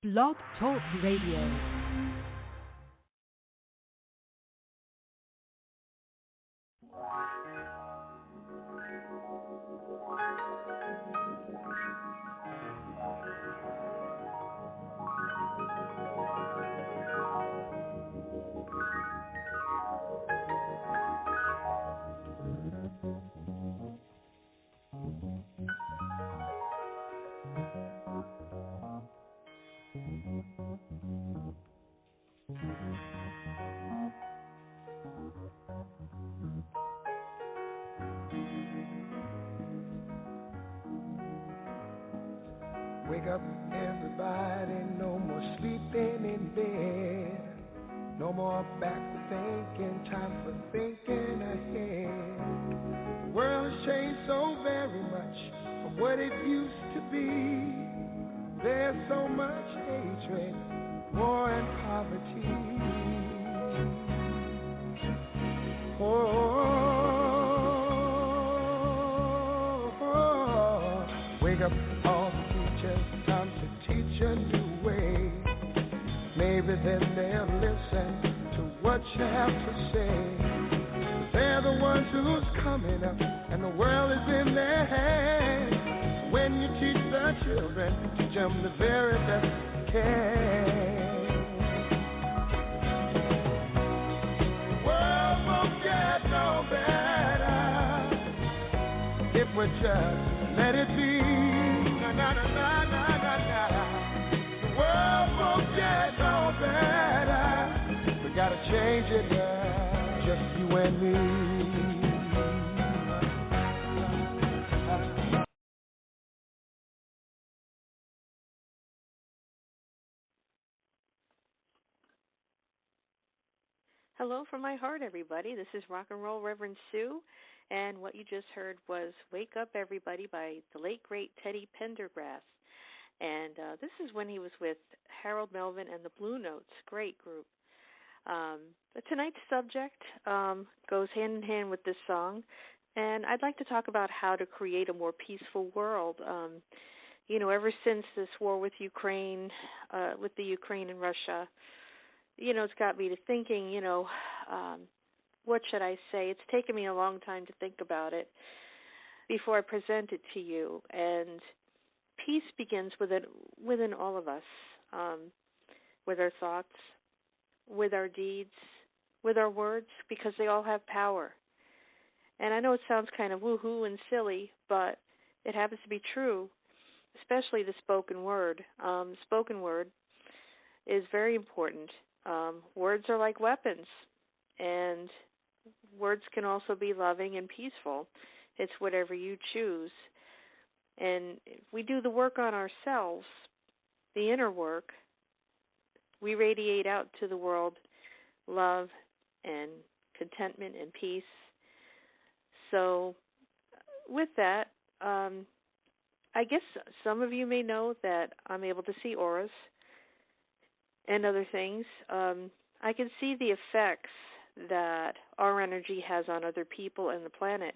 Blog Talk Radio. Wake up, everybody, no more sleeping in bed. No more backward thinking, time for thinking ahead. The world has changed so very much from what it used to be. There's so much hatred, war and poverty. Wake up, all the teachers, time to teach a new way. Maybe then they'll listen to what you have to say. They're the ones who's coming up, and the world is in their hands. When you teach the children, teach them the very best you can. The world won't get no better if we just let it be. Na na na na na na na. The world won't get no better. We gotta change it, girl. Just you and me. Hello from my heart, everybody. This is Rock and Roll Reverend Sue, and what you just heard was Wake Up Everybody by the late, great Teddy Pendergrass. And this is when he was with Harold Melvin and the Blue Notes, great group. But tonight's subject goes hand in hand with this song, and I'd like to talk about how to create a more peaceful world. Ever since this war with Ukraine, with the Ukraine and Russia, it's got me to thinking, what should I say? It's taken me a long time to think about it before I present it to you. And peace begins within all of us, with our thoughts, with our deeds, with our words, because they all have power. And I know it sounds kind of woo-hoo and silly, but it happens to be true, especially the spoken word. Spoken word is very important. Words are like weapons, and words can also be loving and peaceful. It's whatever you choose. And if we do the work on ourselves, the inner work, we radiate out to the world love and contentment and peace. So with that, I guess some of you may know that I'm able to see auras and other things. I can see the effects that our energy has on other people and the planet.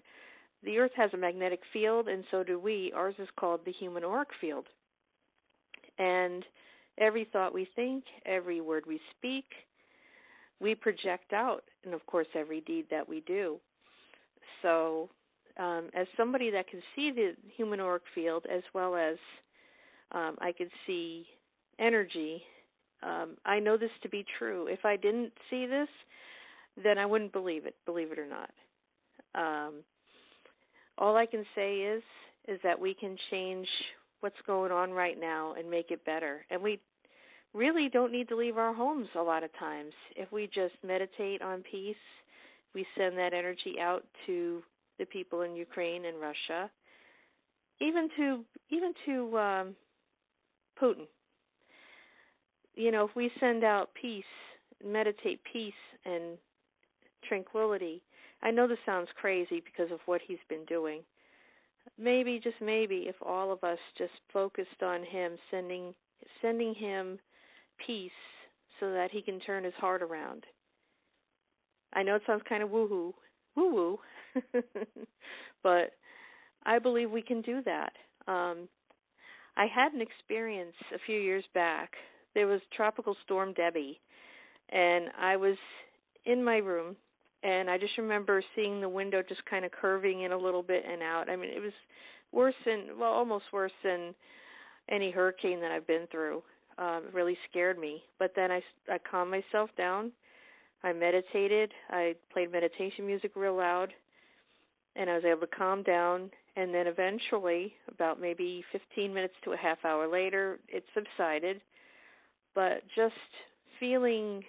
The Earth has a magnetic field, and so do we. Ours is called the human auric field. And every thought we think, every word we speak, we project out, and of course every deed that we do. So as somebody that can see the human auric field, as well as I could see energy, I know this to be true. If I didn't see this, then I wouldn't believe it or not. All I can say is that we can change what's going on right now and make it better. And we really don't need to leave our homes a lot of times. If we just meditate on peace, we send that energy out to the people in Ukraine and Russia, even to Putin. If we send out peace, meditate peace and tranquility, I know this sounds crazy because of what he's been doing. Maybe, just maybe, if all of us just focused on him, sending him peace so that he can turn his heart around. I know it sounds kind of woo-woo, but I believe we can do that. I had an experience a few years back there was Tropical Storm Debbie, and I was in my room, and I just remember seeing the window just kind of curving in a little bit and out. I mean, it was almost worse than any hurricane that I've been through. It really scared me. But then I calmed myself down. I meditated. I played meditation music real loud, and I was able to calm down. And then eventually, about maybe 15 minutes to a half hour later, it subsided. But just feeling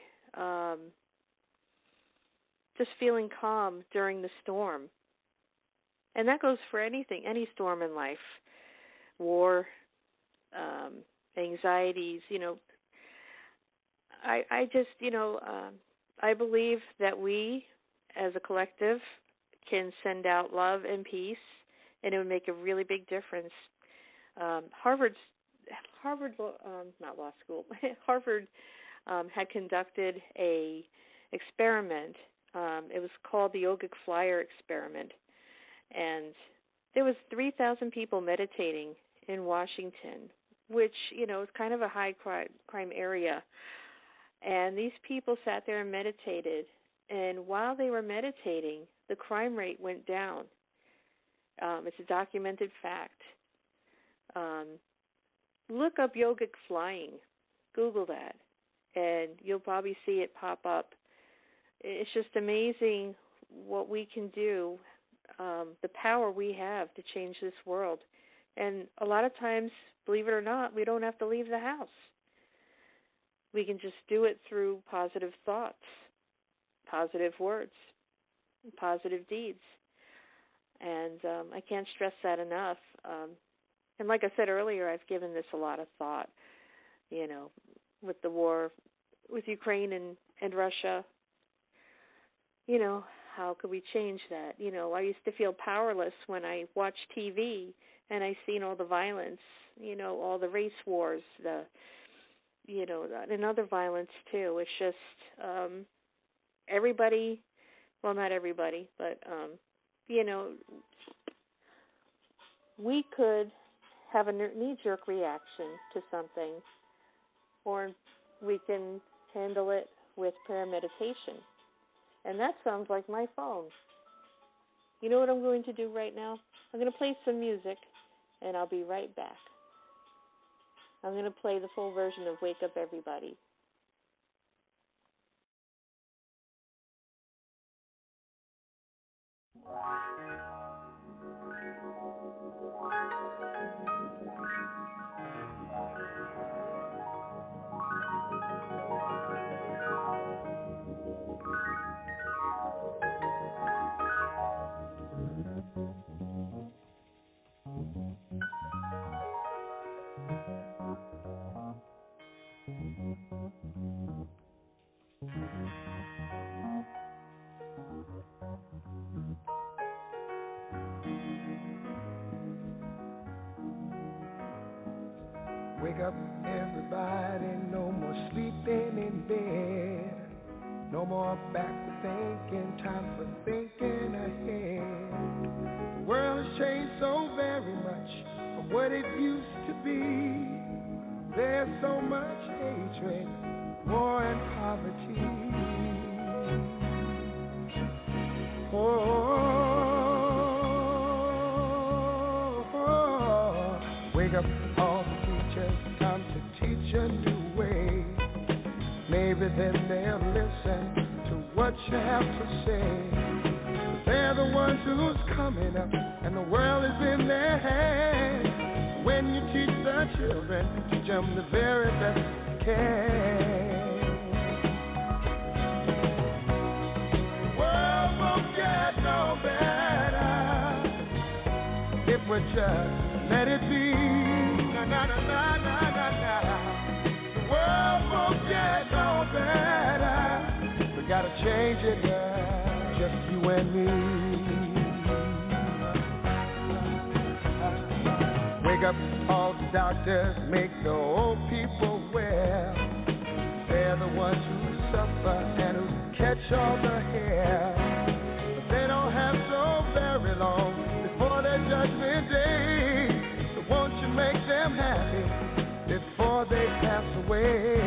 calm during the storm. And that goes for anything, any storm in life, war, anxieties, I just, I believe that we as a collective can send out love and peace, and it would make a really big difference. Harvard had conducted a experiment. It was called the Yogic Flyer experiment, and there was 3,000 people meditating in Washington, which, is kind of a high crime area. And these people sat there and meditated, and while they were meditating, the crime rate went down. It's a documented fact. Look up yogic flying. Google that, and you'll probably see it pop up. It's just amazing what we can do, the power we have to change this world. And a lot of times, believe it or not, we don't have to leave the house. We can just do it through positive thoughts, positive words, positive deeds. And I can't stress that enough. And like I said earlier, I've given this a lot of thought, with the war with Ukraine and Russia. How could we change that? I used to feel powerless when I watched TV and I seen all the violence, all the race wars, and other violence too. It's just everybody, well, not everybody, but, we could have a knee-jerk reaction to something, or we can handle it with prayer meditation. And that sounds like my phone. You know what I'm going to do right now? I'm going to play some music, and I'll be right back. I'm going to play the full version of Wake Up Everybody. Wake up, everybody, no more sleeping in bed. No more backward thinking, time for thinking ahead. The world has changed so very much from what it used to be. There's so much hatred, war and poverty. Wake up, all the teachers, time to teach a new way. Maybe then they'll listen to what you have to say. They're the ones who's coming up, and the world is in their hands. When you teach the children, teach them the very best you can. The world won't get no better if we just let it be. Na na na na na na na. The world won't get no better. We gotta change it, girl, just you and me. Wake up, all the doctors, make the old people well. They're the ones who suffer and who catch all the hair. But they don't have so very long before their judgment day. So won't you make them happy before they pass away?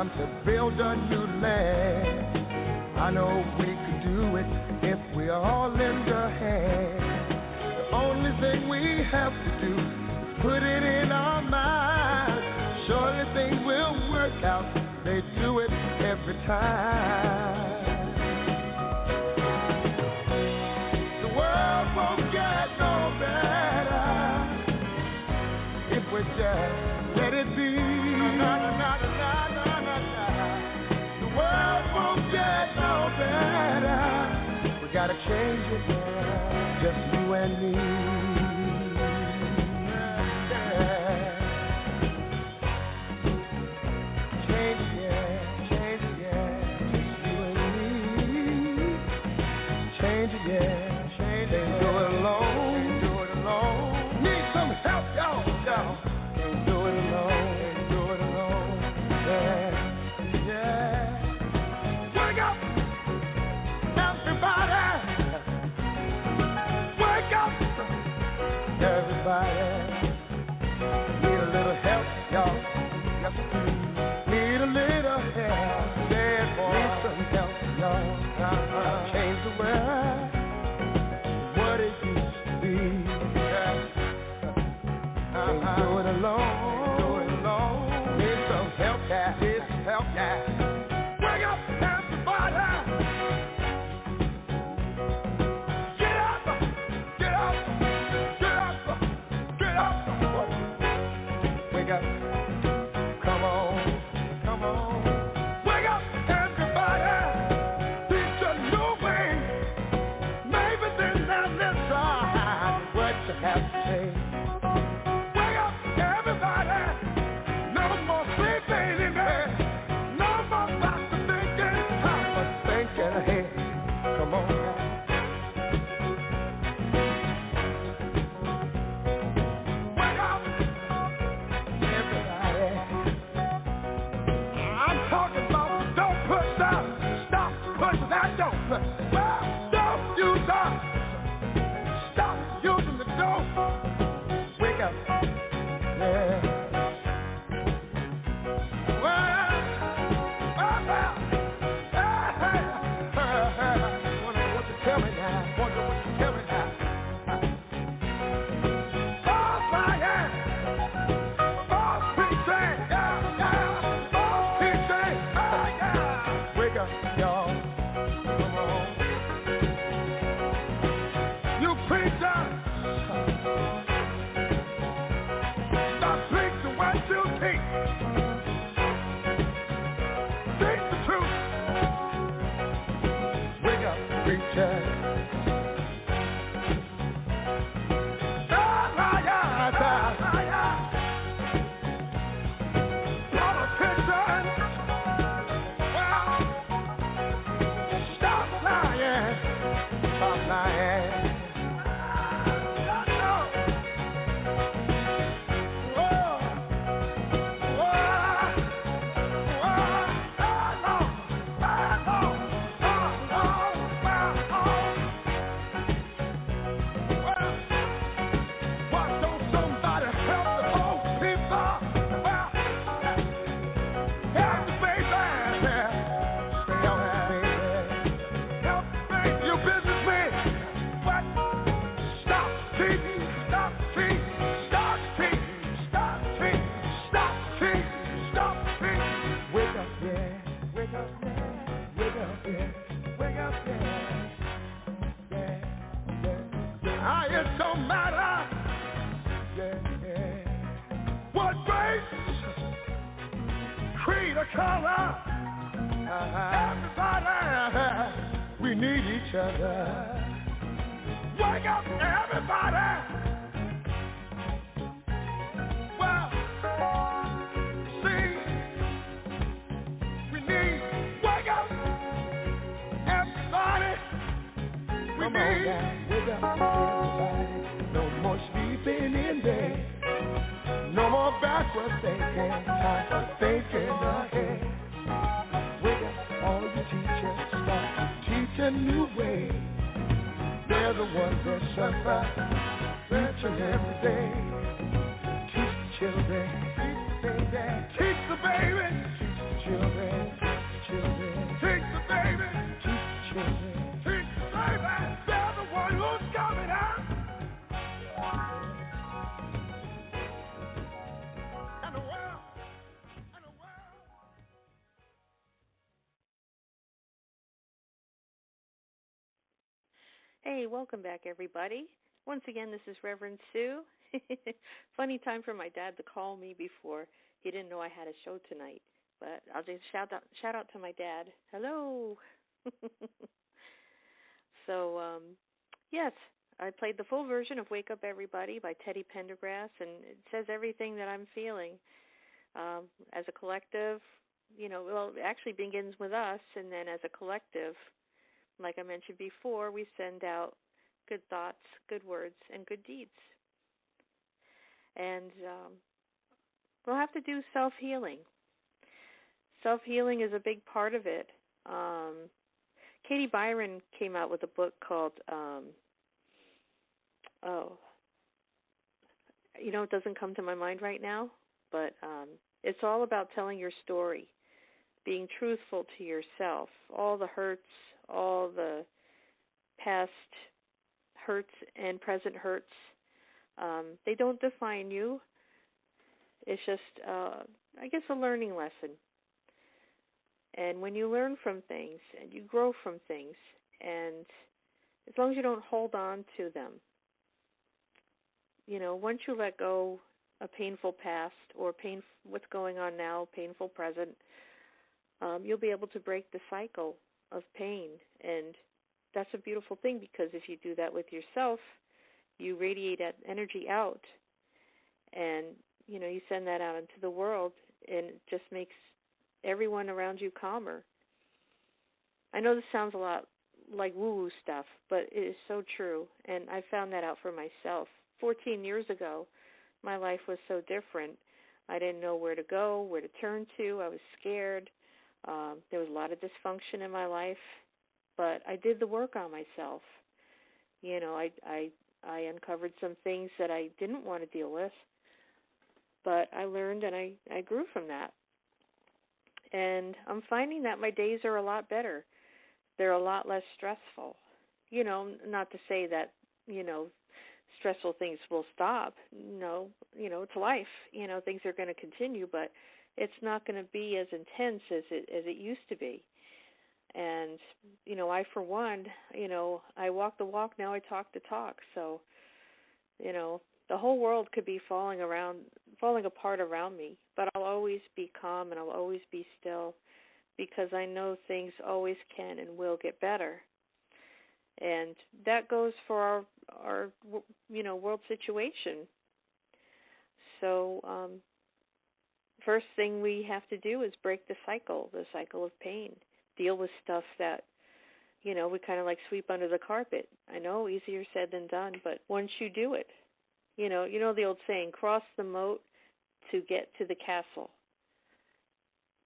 time to build a new land. I know we could do it if we all lend a hand. The only thing we have to do is put it in our minds. Surely things will work out. They do it every time. The world won't get no better if we just let it be. The world won't get no better. We gotta change it, yeah. Just you and me. Change it, yeah. Change it, yeah. Just you and me. Change it, yeah. Change it. Can't do it alone. Can't do it alone. Need some help, y'all. Can't do it alone. Can't do it alone. Yeah. Wake up, everybody. Wake up, everybody. Need a little help, y'all. Yes, please. Need a little help. Yeah, boy. Need some help, y'all. Change the world. What it used to be. Can't do it alone. Need some help, yeah. Need some help, yeah. Wake up, everybody. Get up. Get up. Get up. Get up. Wake up. Come on. Come on. Wake up, everybody. Teach a new way. Maybe this and this side. What you have to say. Wake up, everybody. No more sleeping in bed. No more thoughts of thinking. Time for thinking ahead. Come on. Wake up, everybody. I'm talking about don't push that. Stop pushing that. Don't push. Well, don't use that. Stop using the dope. Wake up. Yeah. Well, wonder what you tell me now. Wonder what you tell me now. Oh, fire. Oh, preaching. Yeah. Oh, preaching. Oh, yeah. Wake up, y'all. Come on. You preachers. Stop preaching what you teach. Teach the truth. Wake up, preachers. Politicians. Well, stop lying. Stop lying. Why don't somebody help the old people? Well, help the baby. Help the baby. Help the baby. You businessmen. What? Stop cheating. Stop cheating. Stop cheating. Stop cheating. Stop cheating. Stop cheating. Wake up, yeah. Wake up, yeah. Wake up, yeah. Wake up, yeah. Yeah, yeah, yeah. It don't matter. Yeah, yeah. What race, creed, or color. Everybody, we need each other. Wake up, everybody. Well, see, we need, wake up, everybody. We need, wake up, everybody. No more sleeping in bed. No more backward thinking. Time for thinking ahead. Wake up, all you teachers. Start to teach a new way. They're the ones that suffer each and every day. Teach the children. Teach the baby. Teach the children. Hey, welcome back, everybody. Once again, this is Reverend Sue. Funny time for my dad to call me before. He didn't know I had a show tonight. But I'll just shout out to my dad. Hello. So, yes, I played the full version of Wake Up Everybody by Teddy Pendergrass, and it says everything that I'm feeling. As a collective, well, it actually begins with us, and then as a collective, like I mentioned before, we send out good thoughts, good words, and good deeds. And we'll have to do self-healing. Self-healing is a big part of it. Katie Byron came out with a book called, it doesn't come to my mind right now, but it's all about telling your story, being truthful to yourself, all the hurts, all the past hurts and present hurts. They don't define you. It's just, I guess, a learning lesson. And when you learn from things and you grow from things, and as long as you don't hold on to them, once you let go a painful past or what's going on now, painful present, you'll be able to break the cycle of pain. And that's a beautiful thing, because if you do that with yourself, you radiate that energy out, and you send that out into the world, and it just makes everyone around you calmer. I know this sounds a lot like woo-woo stuff, but it is so true, and I found that out for myself. 14 years ago, my life was so different. I didn't know where to go, where to turn to. I was scared. There was a lot of dysfunction in my life, but I did the work on myself. I uncovered some things that I didn't want to deal with, but I learned and I grew from that. And I'm finding that my days are a lot better. They're a lot less stressful. Not to say that, stressful things will stop. No, it's life. Things are going to continue, but it's not going to be as intense as it used to be. And, I, for one, I walk the walk, now I talk the talk. So, the whole world could be falling apart around me, but I'll always be calm and I'll always be still, because I know things always can and will get better. And that goes for our world situation. So first thing we have to do is break the cycle of pain, deal with stuff that, we kind of like sweep under the carpet. I know, easier said than done, but once you do it, you know the old saying, cross the moat to get to the castle.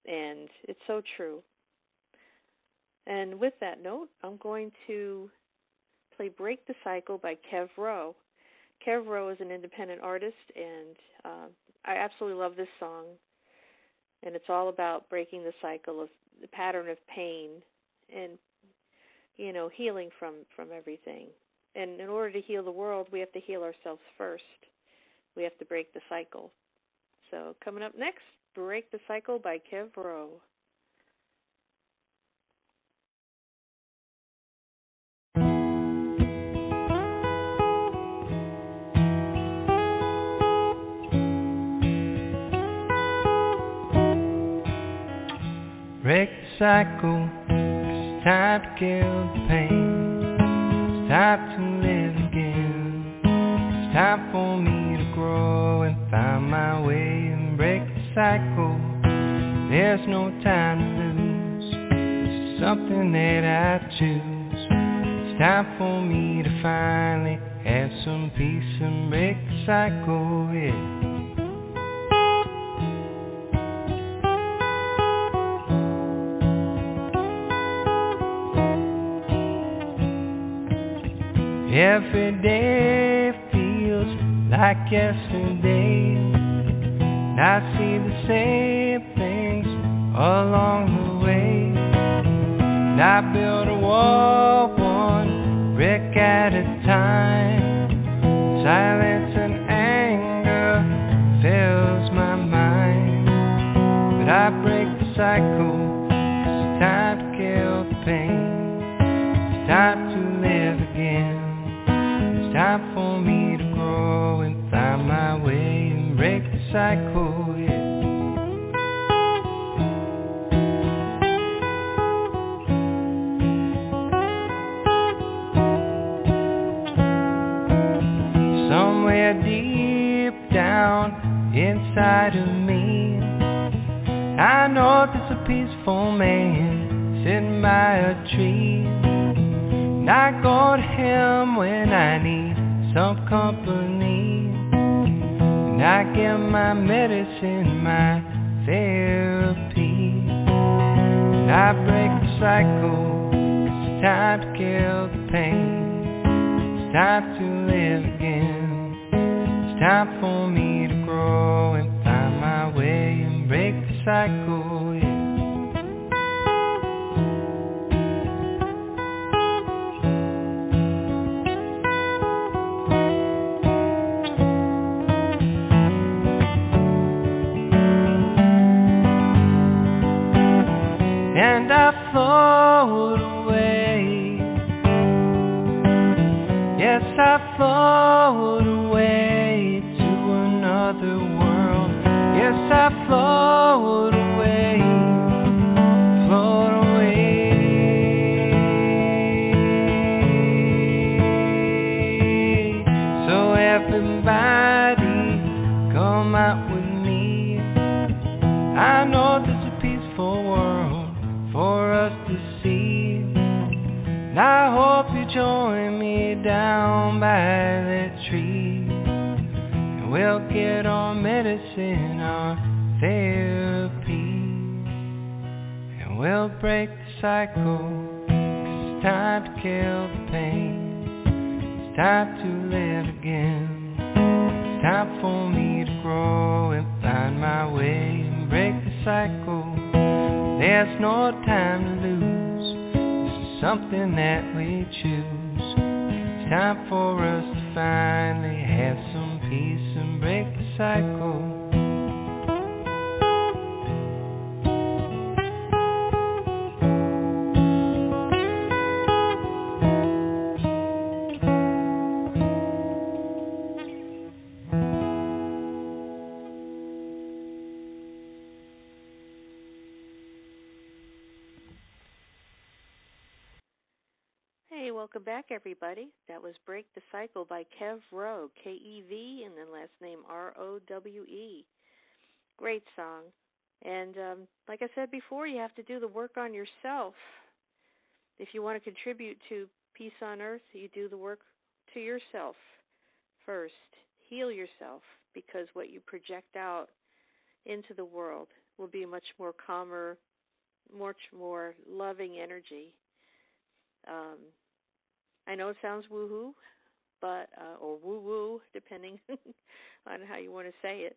And it's so true. And with that note, I'm going to play Break the Cycle by Kev Rowe. Kev Rowe is an independent artist, and I absolutely love this song. And it's all about breaking the cycle of the pattern of pain and, healing from everything. And in order to heal the world, we have to heal ourselves first. We have to break the cycle. So coming up next, Break the Cycle by Kev Rowe. Break the cycle, 'cause it's time to kill the pain. It's time to live again. It's time for me to grow and find my way and break the cycle. There's no time to lose. This is something that I choose. It's time for me to finally have some peace and break the cycle, yeah. Every day feels like yesterday. I see the same things along the way. And I build a wall, one brick at a time. Silence and anger fills my mind. But I break the cycle, 'cause it's time to kill the pain. It's time to live again. break the cycle, yeah. Somewhere deep down inside of me, I know there's a peaceful man sitting by a tree. And I go to him when I need some company, and I get my medicine, my therapy. And I break the cycle, 'cause it's time to kill the pain. It's time to live again. It's time for me to grow and find my way and break the cycle, yeah. And I float away. Yes, I float away to another world. Yes, I float away, float away. So everybody come out with me. I know there's a peaceful world for us to see, and I hope you join me down by that tree, and we'll get our medicine, our therapy, and we'll break the cycle, 'cause it's time to kill the pain. It's time to live again. It's time for me to grow and find my way and break the cycle. There's no time to lose. This is something that we choose. It's time for us to finally have some peace and break the cycle. Hey, welcome back, everybody. That was Break the Cycle by Kev Rowe, K-E-V, and then last name R-O-W-E. Great song. And like I said before, you have to do the work on yourself. If you want to contribute to peace on earth, you do the work to yourself first. Heal yourself, because what you project out into the world will be a much more calmer, much more loving energy. I know it sounds woo-hoo, but or woo-woo, depending on how you want to say it.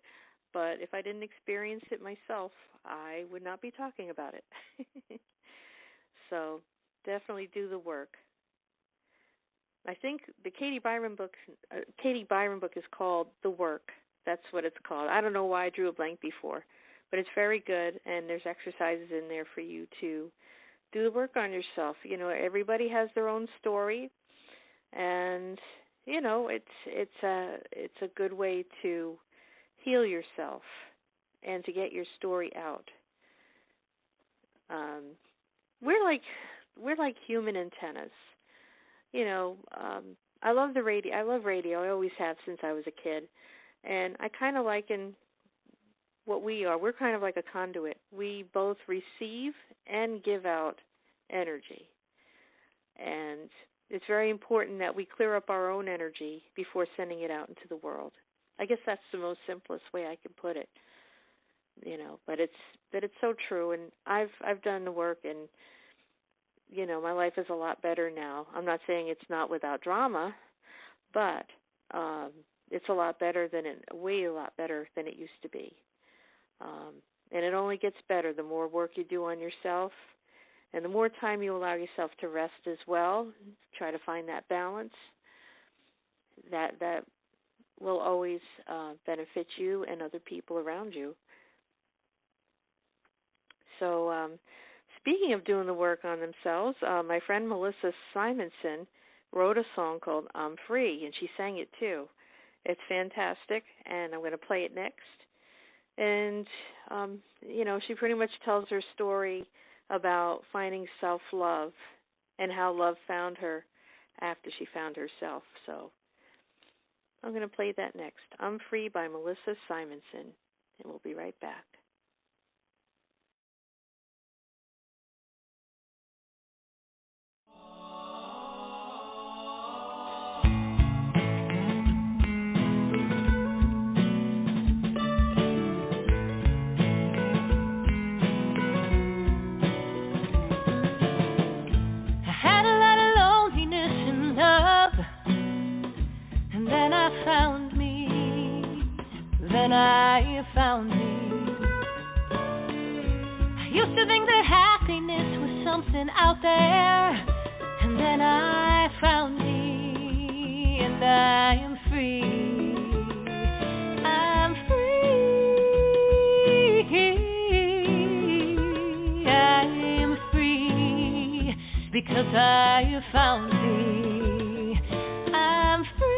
But if I didn't experience it myself, I would not be talking about it. So definitely do the work. I think the Katie Byron book is called The Work. That's what it's called. I don't know why I drew a blank before, but it's very good, and there's exercises in there for you to do the work on yourself. You know, everybody has their own story, and you know, it's a good way to heal yourself and to get your story out. We're like human antennas. You know, I love the radio. I love radio. I always have since I was a kid, and I kind of liken what we are. We're kind of like a conduit. We both receive and give out energy. And it's very important that we clear up our own energy before sending it out into the world. I guess that's the most simplest way I can put it. You know, but it's so true, and I've done the work, and you know, my life is a lot better now. I'm not saying it's not without drama, but it's a lot better way a lot better than it used to be. And it only gets better the more work you do on yourself, and the more time you allow yourself to rest as well. Try to find that balance. That will always benefit you and other people around you. So speaking of doing the work on themselves, my friend Melissa Simonson wrote a song called I'm Free, and she sang it too. It's fantastic, and I'm going to play it next. And, she pretty much tells her story about finding self-love and how love found her after she found herself. So I'm going to play that next. I'm Free by Melissa Simonson, and we'll be right back. I found me. I used to think that happiness was something out there, and then I found me, and I am free. I'm free. I am free because I found me. I'm free.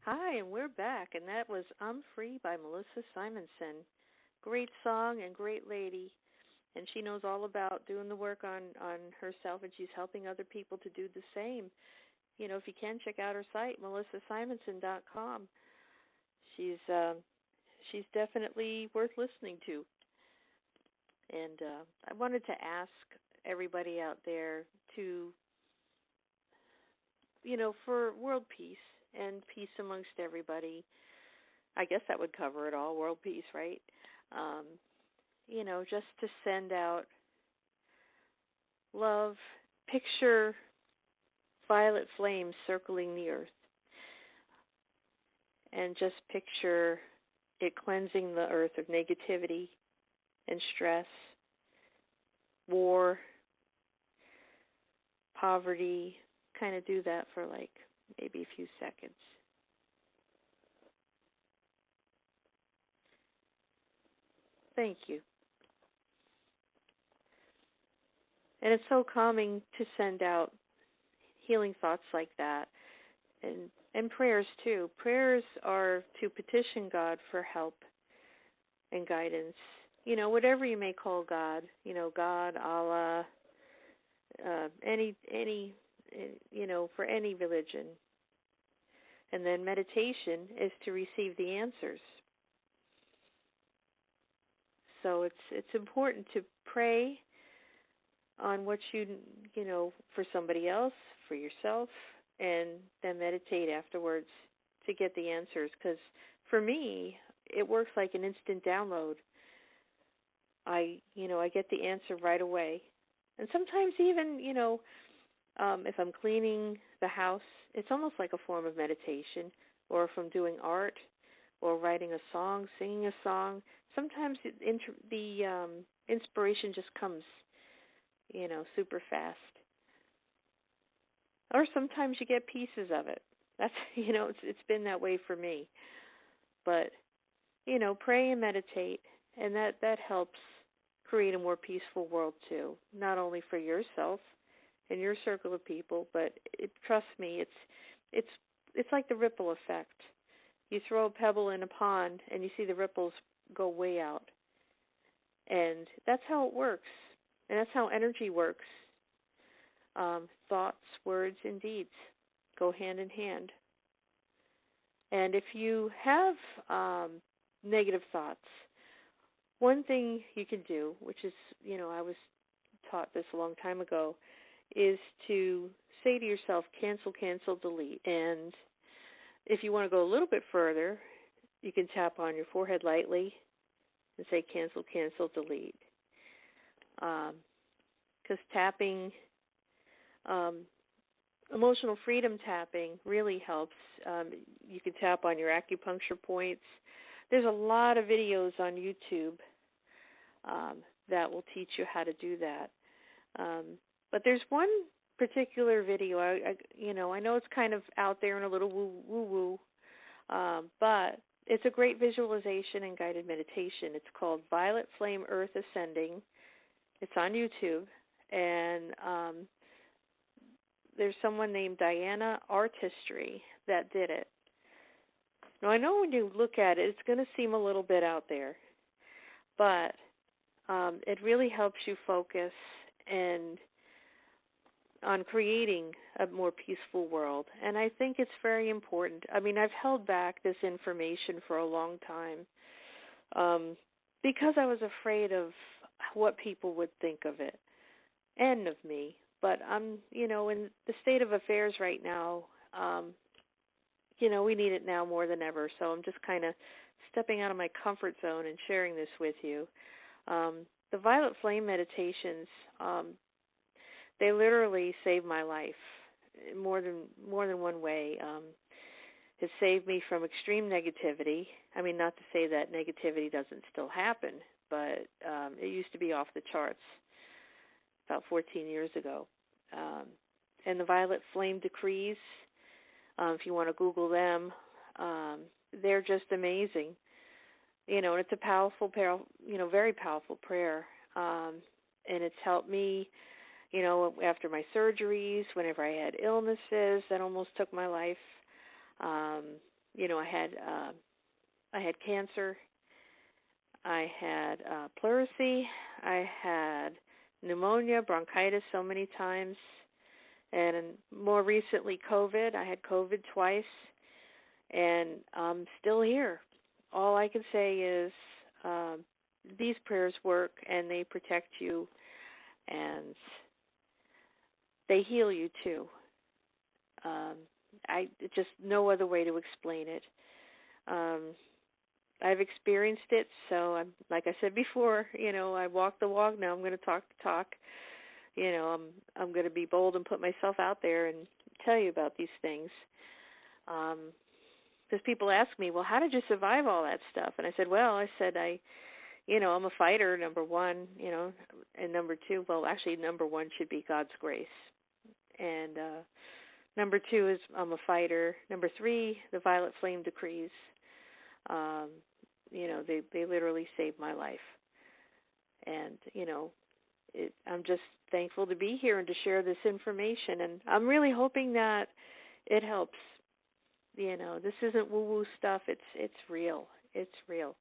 Hi, and we're back, and that was I'm Free by Melissa Simonson. Great song and great lady, and she knows all about doing the work on herself, and she's helping other people to do the same. if you can, check out her site, melissasimonson.com. She's definitely worth listening to. And I wanted to ask everybody out there to, for world peace and peace amongst everybody. I guess that would cover it all, world peace, right? Just to send out love. Picture violet flames circling the earth. And just picture it cleansing the earth of negativity and stress, war, poverty. Kind of do that for maybe a few seconds. Thank you. And it's so calming to send out healing thoughts like that, and prayers too. Prayers are to petition God for help and guidance. Whatever you may call God. God, Allah, any for any religion. And then meditation is to receive the answers. So it's important to pray on what for somebody else, for yourself, and then meditate afterwards to get the answers. Because for me, it works like an instant download. I get the answer right away. And sometimes even, if I'm cleaning the house, it's almost like a form of meditation. Or if I'm doing art or writing a song, singing a song, sometimes the inspiration just comes, super fast. Or sometimes you get pieces of it. That's, it's been that way for me. But, pray and meditate, and that helps create a more peaceful world too. Not only for yourself and your circle of people, but trust me, it's like the ripple effect. You throw a pebble in a pond, and you see the ripples go way out. And that's how it works. And that's how energy works. Thoughts, words, and deeds go hand in hand. And if you have negative thoughts, one thing you can do, which is, I was taught this a long time ago, is to say to yourself, cancel, cancel, delete. And if you want to go a little bit further, you can tap on your forehead lightly and say, cancel, cancel, delete. Because tapping, emotional freedom tapping really helps. You can tap on your acupuncture points. There's a lot of videos on YouTube that will teach you how to do that. But there's one particular video, I know it's kind of out there and a little woo-woo, but it's a great visualization and guided meditation. It's called Violet Flame Earth Ascending. It's on YouTube, and there's someone named Diana Artistry that did it. Now, I know when you look at it, it's going to seem a little bit out there, but it really helps you focus and on creating a more peaceful world. And I think it's very important. I mean, I've held back this information for a long time because I was afraid of what people would think of it and of me. But I'm, in the state of affairs right now, we need it now more than ever. So I'm just kind of stepping out of my comfort zone and sharing this with you. The Violet Flame meditations, they literally saved my life more than one way. It saved me from extreme negativity. I mean, not to say that negativity doesn't still happen, but it used to be off the charts about 14 years ago. And the Violet Flame decrees, if you want to Google them, they're just amazing. And it's a powerful, very powerful prayer. And it's helped me, after my surgeries, whenever I had illnesses that almost took my life. I had cancer. I had pleurisy. I had pneumonia, bronchitis so many times. And more recently, COVID. I had COVID twice, and I'm still here. All I can say is these prayers work, and they protect you, and they heal you too. Just no other way to explain it. I've experienced it, so like I said before, I walk the walk. Now I'm going to talk the talk. I'm going to be bold and put myself out there and tell you about these things. Because people ask me, well, how did you survive all that stuff? And I said, I'm a fighter, number one, and number two, well, actually, number one should be God's grace. And number two is I'm a fighter. Number three, the Violet Flame decrees. They literally saved my life. And, I'm just thankful to be here and to share this information. And I'm really hoping that it helps. This isn't woo-woo stuff. It's real. It's real.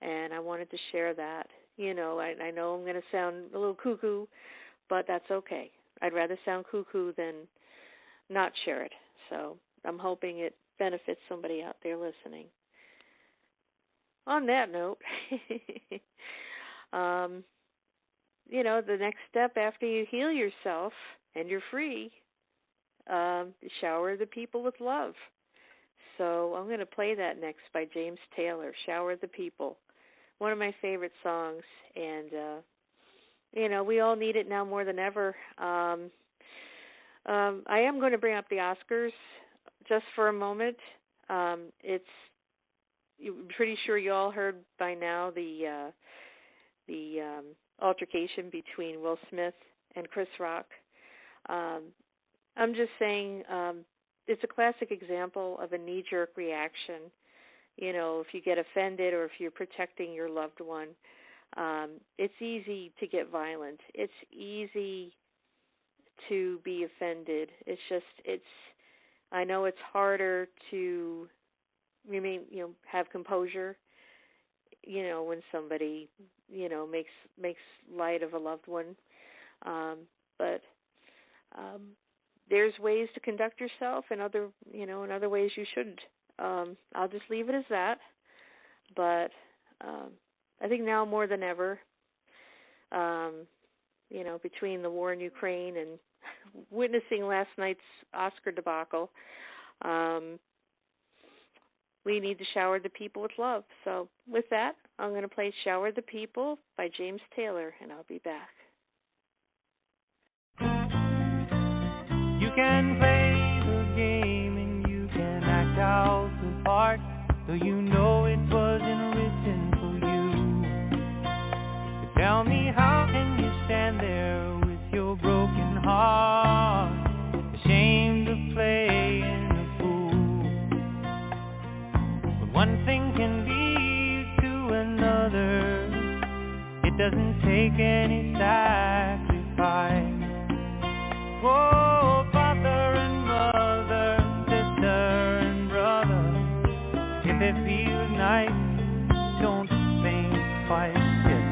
And I wanted to share that. I know I'm going to sound a little cuckoo, but that's okay. I'd rather sound cuckoo than not share it. So I'm hoping it benefits somebody out there listening. On that note, the next step after you heal yourself and you're free, shower the people with love. So I'm going to play that next by James Taylor, Shower the People. One of my favorite songs, and, we all need it now more than ever. I am going to bring up the Oscars just for a moment. I'm pretty sure you all heard by now the altercation between Will Smith and Chris Rock. I'm just saying it's a classic example of a knee-jerk reaction. If you get offended or if you're protecting your loved one, it's easy to get violent. It's easy to be offended. I know it's harder to have composure, when somebody, makes light of a loved one. But there's ways to conduct yourself, and in other ways you shouldn't. I'll just leave it as that. But I think now more than ever, between the war in Ukraine and witnessing last night's Oscar debacle, we need to shower the people with love. So with that, I'm going to play Shower the People by James Taylor, and I'll be back. You can play the game and you can act out the part, though you know it wasn't written for you. But tell me, how can you stand there with your broken heart, ashamed of playing the fool? But one thing can lead to another. It doesn't take any sacrifice. Whoa, father and mother, sister and brother, if it feels nice, don't think twice. Yes.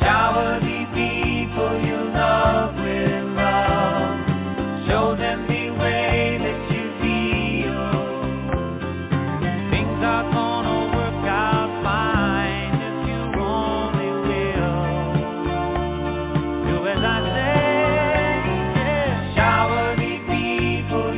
Shower the people you love with love. Show them the way that you feel. Things are gonna work out fine if you only will. Do as I say. Shower the people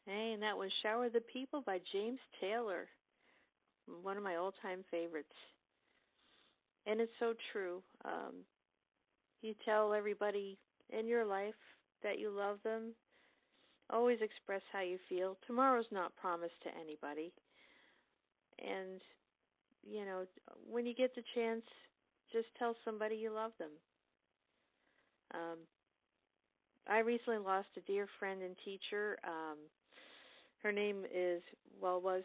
Hey, and that was Shower the People by James Taylor, one of my all-time favorites. And it's so true. You tell everybody in your life that you love them. Always express how you feel. Tomorrow's not promised to anybody. And, when you get the chance, just tell somebody you love them. I recently lost a dear friend and teacher. Her name was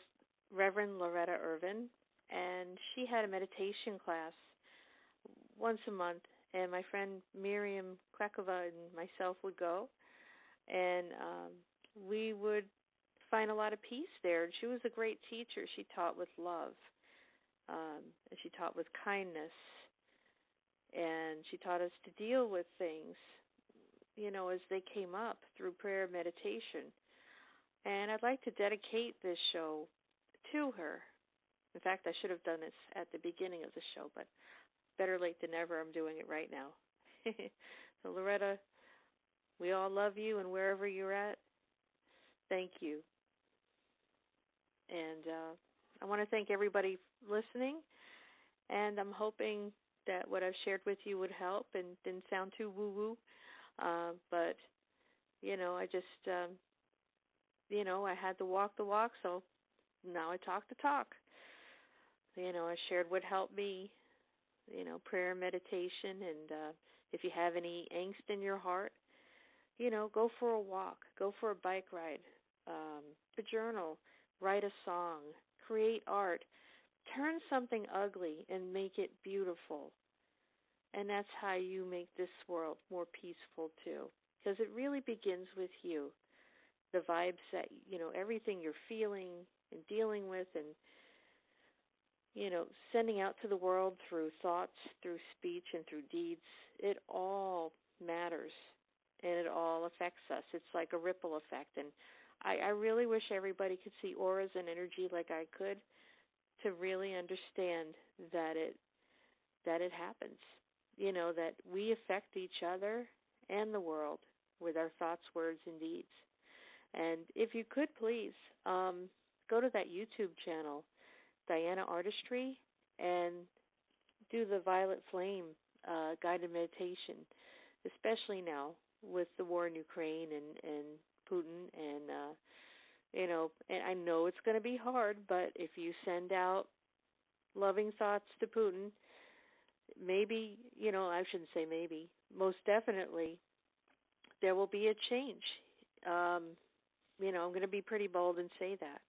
Reverend Loretta Irvin, and she had a meditation class once a month, and my friend Miriam Krakova and myself would go, and we would find a lot of peace there. And she was a great teacher. She taught with love, and she taught with kindness, and she taught us to deal with things, as they came up through prayer and meditation. And I'd like to dedicate this show to her. In fact, I should have done this at the beginning of the show, but better late than never. I'm doing it right now. So, Loretta, we all love you, and wherever you're at, thank you. And I want to thank everybody listening, and I'm hoping that what I've shared with you would help and didn't sound too woo-woo. But, I just, I had to walk the walk, so now I talk the talk. I shared what helped me, prayer and meditation. And if you have any angst in your heart, go for a walk, go for a bike ride, a journal, write a song, create art, turn something ugly and make it beautiful. And that's how you make this world more peaceful too, because it really begins with you. The vibes that, everything you're feeling and dealing with and, sending out to the world through thoughts, through speech, and through deeds, it all matters and it all affects us. It's like a ripple effect. And I really wish everybody could see auras and energy like I could to really understand that it happens. That we affect each other and the world with our thoughts, words, and deeds. And if you could please go to that YouTube channel, Diana Artistry, and do the Violet Flame guided meditation, especially now with the war in Ukraine and Putin. And, and I know it's going to be hard, but if you send out loving thoughts to Putin, maybe, I shouldn't say maybe, most definitely there will be a change. I'm going to be pretty bold and say that.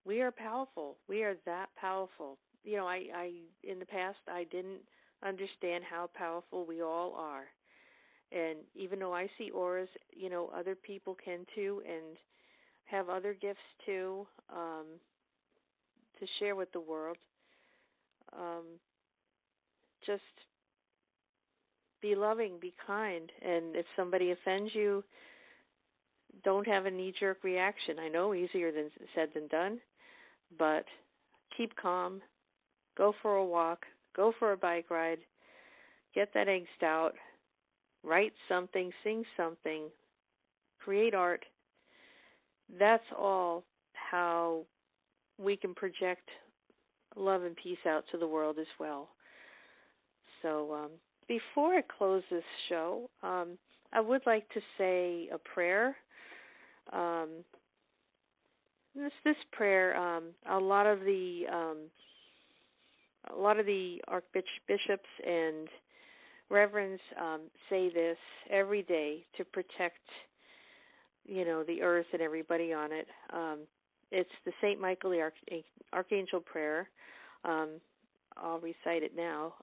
We are powerful. We are that powerful. I in the past, I didn't understand how powerful we all are. And even though I see auras, other people can too and have other gifts too to share with the world. Just be loving, be kind, and if somebody offends you, don't have a knee-jerk reaction. I know easier said than done, but keep calm, go for a walk, go for a bike ride, get that angst out, write something, sing something, create art. That's all how we can project love and peace out to the world as well. So before I close this show, I would like to say a prayer. This prayer, a lot of the archbishops and reverends say this every day to protect, the earth and everybody on it. It's the St. Michael the Archangel prayer. I'll recite it now.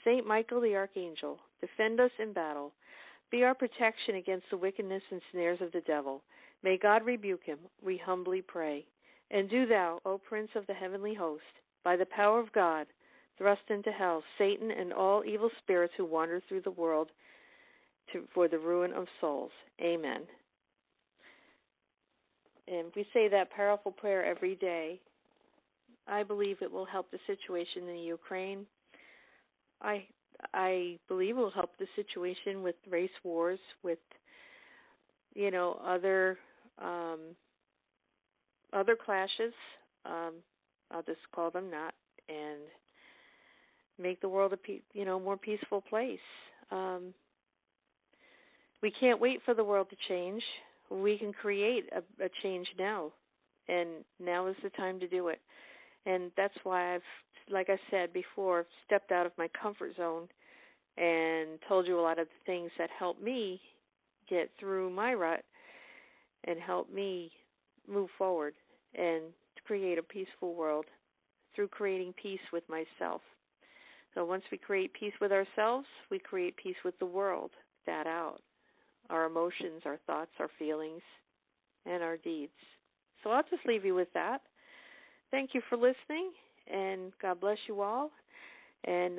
St. Michael the Archangel, defend us in battle. Be our protection against the wickedness and snares of the devil. May God rebuke him, we humbly pray. And do thou, O Prince of the heavenly host, by the power of God, thrust into hell Satan and all evil spirits who wander through the world for the ruin of souls. Amen. And we say that powerful prayer every day. I believe it will help the situation in Ukraine. I believe it will help the situation with race wars, with, other other clashes, I'll just call them that, and make the world a more peaceful place. We can't wait for the world to change. We can create a change now, and now is the time to do it. And that's why I've, like I said before, stepped out of my comfort zone and told you a lot of the things that helped me get through my rut and help me move forward and create a peaceful world through creating peace with myself. So once we create peace with ourselves, we create peace with the world, that out, our emotions, our thoughts, our feelings, and our deeds. So I'll just leave you with that. Thank you for listening, and God bless you all. And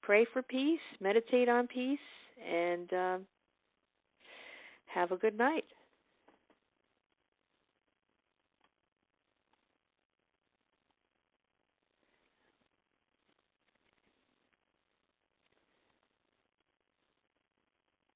pray for peace, meditate on peace, and have a good night.